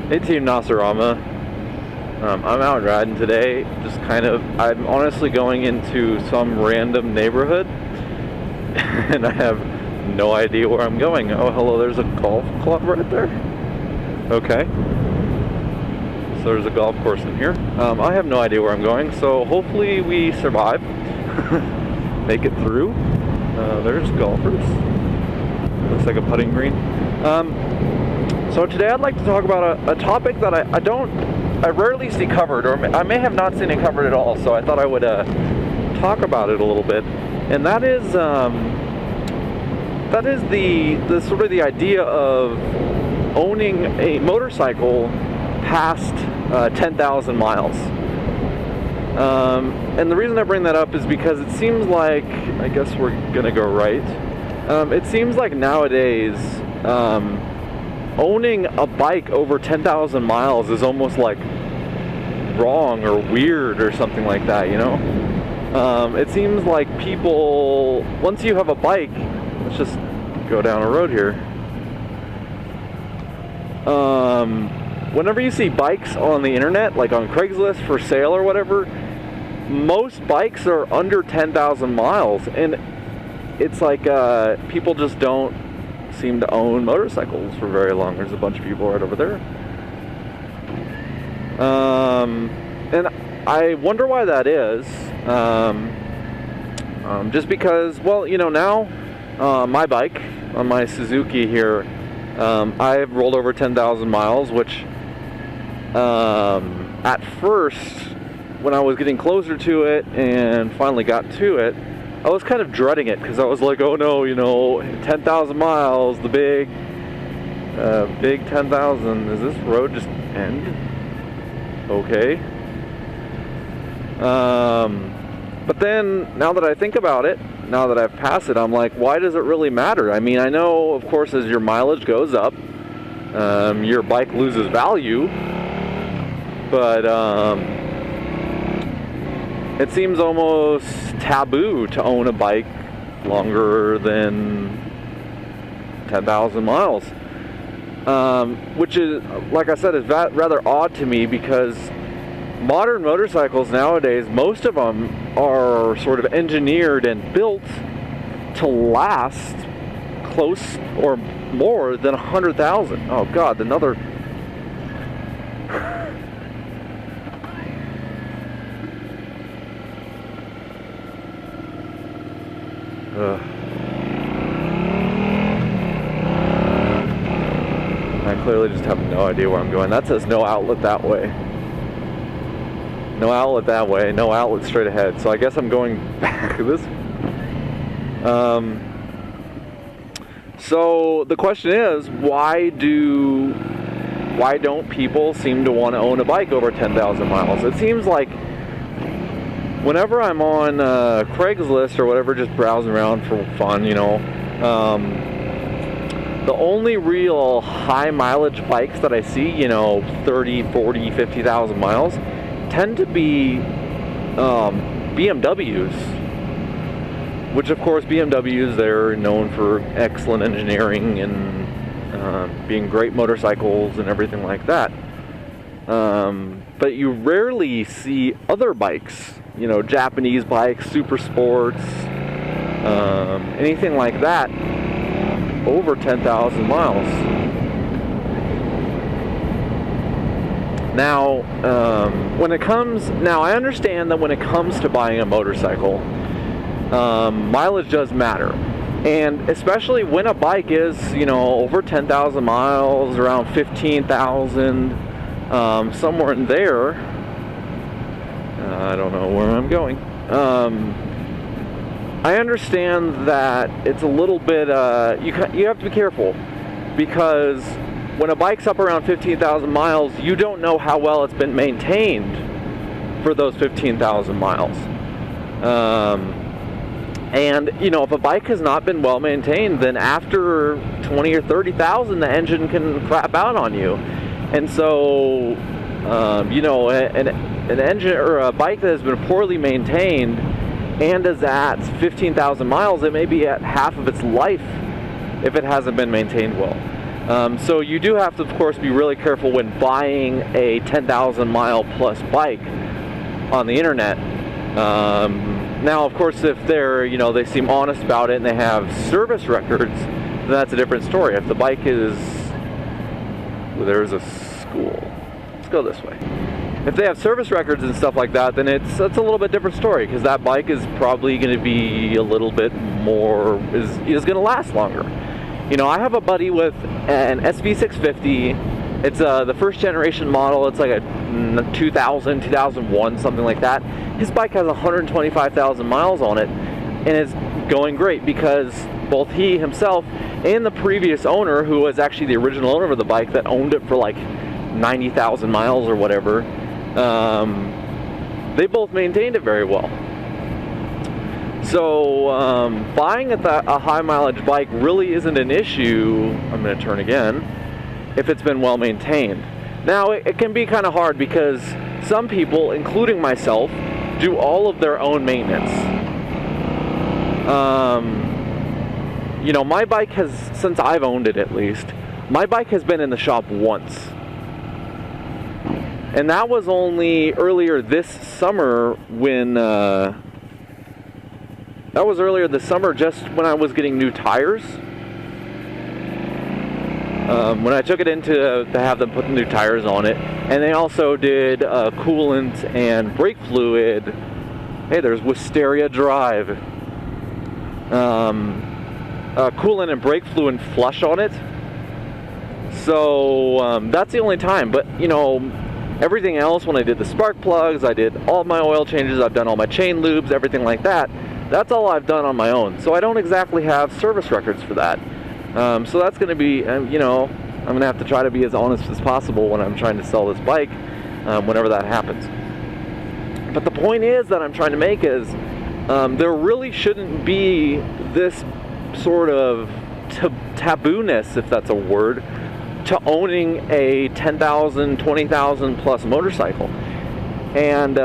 Hey Team Nasarama, I'm out riding today, I'm honestly going into some random neighborhood, and I have no idea where I'm going. Oh, hello, there's a golf club right there. Okay. So there's a golf course in here. I have no idea where I'm going, so hopefully we survive, make it through. There's golfers. Looks like a putting green. So today I'd like to talk about a topic that I rarely see covered, or I may have not seen it covered at all, so I thought I would talk about it a little bit. And that is the sort of the idea of owning a motorcycle past 10,000 miles. And the reason I bring that up is because it seems like, I guess we're gonna go right. It seems like nowadays, owning a bike over 10,000 miles is almost like wrong or weird or something like that, you know? It seems like people, once you have a bike, let's just go down a road here. Whenever you see bikes on the internet, like on Craigslist for sale or whatever, most bikes are under 10,000 miles, and it's like people just don't seem to own motorcycles for very long. There's a bunch of people right over there. And I wonder why that is. Just because, well, you know, now my bike, on my Suzuki here, I've rolled over 10,000 miles, which at first, when I was getting closer to it and finally got to it, I was kind of dreading it because I was like, oh no, you know, 10,000 miles, the big 10,000. Is this road just end? Okay. But then, now that I think about it, now that I've passed it, I'm like, why does it really matter? I mean, I know, of course, as your mileage goes up, your bike loses value, but it seems almost taboo to own a bike longer than 10,000 miles. Which is, like I said, is rather odd to me because modern motorcycles nowadays, most of them are sort of engineered and built to last close or more than 100,000. Oh God, another... I clearly just have no idea where I'm going. That says no outlet that way. No outlet that way, no outlet straight ahead. So I guess I'm going back this. So the question is, why don't people seem to want to own a bike over 10,000 miles? It seems like whenever I'm on Craigslist or whatever, just browsing around for fun, you know, the only real high mileage bikes that I see, you know, 30, 40, 50,000 miles, tend to be BMWs, which of course BMWs, they're known for excellent engineering and being great motorcycles and everything like that. But you rarely see other bikes, you know, Japanese bikes, super sports, anything like that over 10,000 miles. Now, I understand that when it comes to buying a motorcycle, mileage does matter. And especially when a bike is, you know, over 10,000 miles, around 15,000, somewhere in there. I don't know where I'm going. I understand that it's a little bit, you have to be careful, because when a bike's up around 15,000 miles, you don't know how well it's been maintained for those 15,000 miles. And, you know, if a bike has not been well maintained, then after 20 or 30,000, the engine can crap out on you. And so, you know, an engine or a bike that has been poorly maintained and is at 15,000 miles, it may be at half of its life if it hasn't been maintained well. So you do have to, of course, be really careful when buying a 10,000 mile plus bike on the internet. Now, of course, if they're, they seem honest about it and they have service records, then that's a different story. If the bike is, there's a school. Let's go this way. If they have service records and stuff like that, then it's a little bit different story, because that bike is probably going to be a little bit more, is going to last longer. I have a buddy with an SV650. It's the first generation model. It's like a 2000, 2001, something like that. His bike has 125,000 miles on it, and it's going great because both he himself and the previous owner, who was actually the original owner of the bike that owned it for like 90,000 miles or whatever, they both maintained it very well. So buying a high mileage bike really isn't an issue. I'm going to turn again. If it's been well maintained. Now it can be kind of hard because some people, including myself, do all of their own maintenance. My bike has, since I've owned it at least, my bike has been in the shop once. And that was only earlier this summer when, that was earlier this summer just when I was getting new tires. When I took it in to have them put the new tires on it, and they also did coolant and brake fluid. Hey, there's Wisteria Drive. Coolant and brake fluid flush on it. So that's the only time. But everything else, when I did the spark plugs, I did all my oil changes, I've done all my chain lubes, everything like that. That's all I've done on my own. So I don't exactly have service records for that. So that's going to be, I'm going to have to try to be as honest as possible when I'm trying to sell this bike, whenever that happens. But the point is that I'm trying to make is, there really shouldn't be this sort of tabooness, if that's a word, to owning a 10,000, 20,000 plus motorcycle. And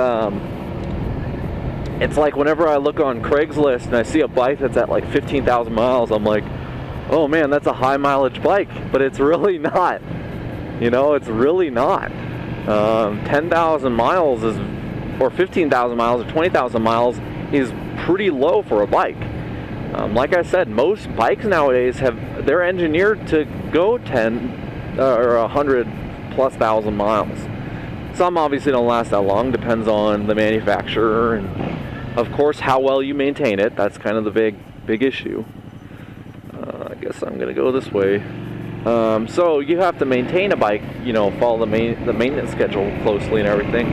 it's like whenever I look on Craigslist and I see a bike that's at like 15,000 miles, I'm like, oh man, that's a high mileage bike, but it's really not. It's really not. 10,000 miles is, or 15,000 miles or 20,000 miles is pretty low for a bike. Like I said, most bikes nowadays they're engineered to go 10 or 100 plus thousand miles. Some obviously don't last that long, depends on the manufacturer and of course how well you maintain it. That's kind of the big issue. I guess I'm gonna go this way. So you have to maintain a bike, follow the maintenance schedule closely and everything,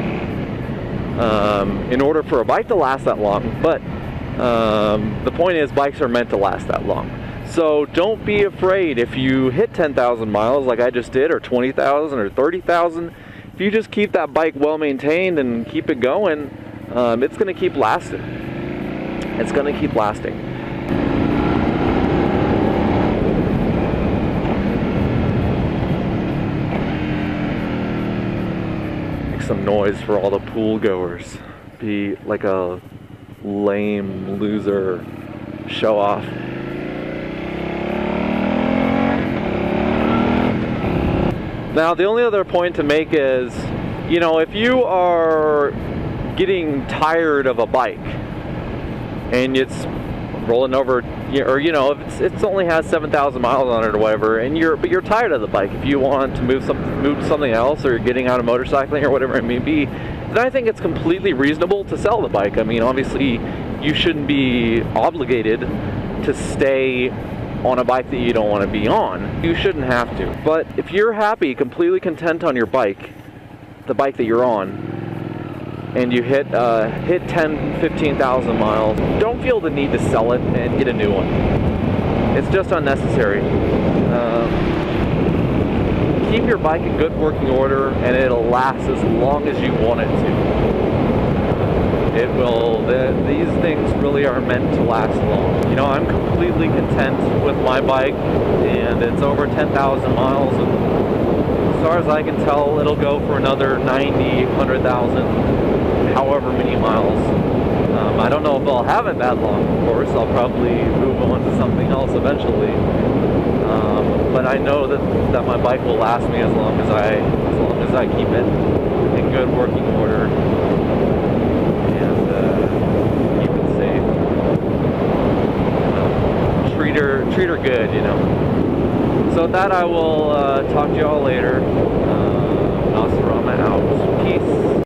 in order for a bike to last that long. But the point is, bikes are meant to last that long. So don't be afraid if you hit 10,000 miles like I just did, or 20,000 or 30,000. If you just keep that bike well maintained and keep it going, it's gonna keep lasting. It's gonna keep lasting. Some noise for all the pool goers. Be like a lame loser show off. Now the only other point to make is, if you are getting tired of a bike and it's rolling over, or if it only has 7,000 miles on it or whatever, and you're tired of the bike, if you want to move to something else, or you're getting out of motorcycling or whatever it may be, then I think it's completely reasonable to sell the bike. I mean, obviously you shouldn't be obligated to stay on a bike that you don't want to be on. You shouldn't have to. But if you're happy, completely content on your bike, the bike that you're on, and you hit 10, 15,000 miles, don't feel the need to sell it and get a new one. It's just unnecessary. Keep your bike in good working order and it'll last as long as you want it to. It will. These things really are meant to last long. I'm completely content with my bike, and it's over 10,000 miles, and as far as I can tell, it'll go for another 90, 100,000, however many miles. I don't know if I'll have it that long, of course. I'll probably move on to something else eventually. but I know that my bike will last me as long as I keep it in good working order and keep it safe. Treat her good, you know. So with that, I will talk to y'all later. Nosarama out. Peace.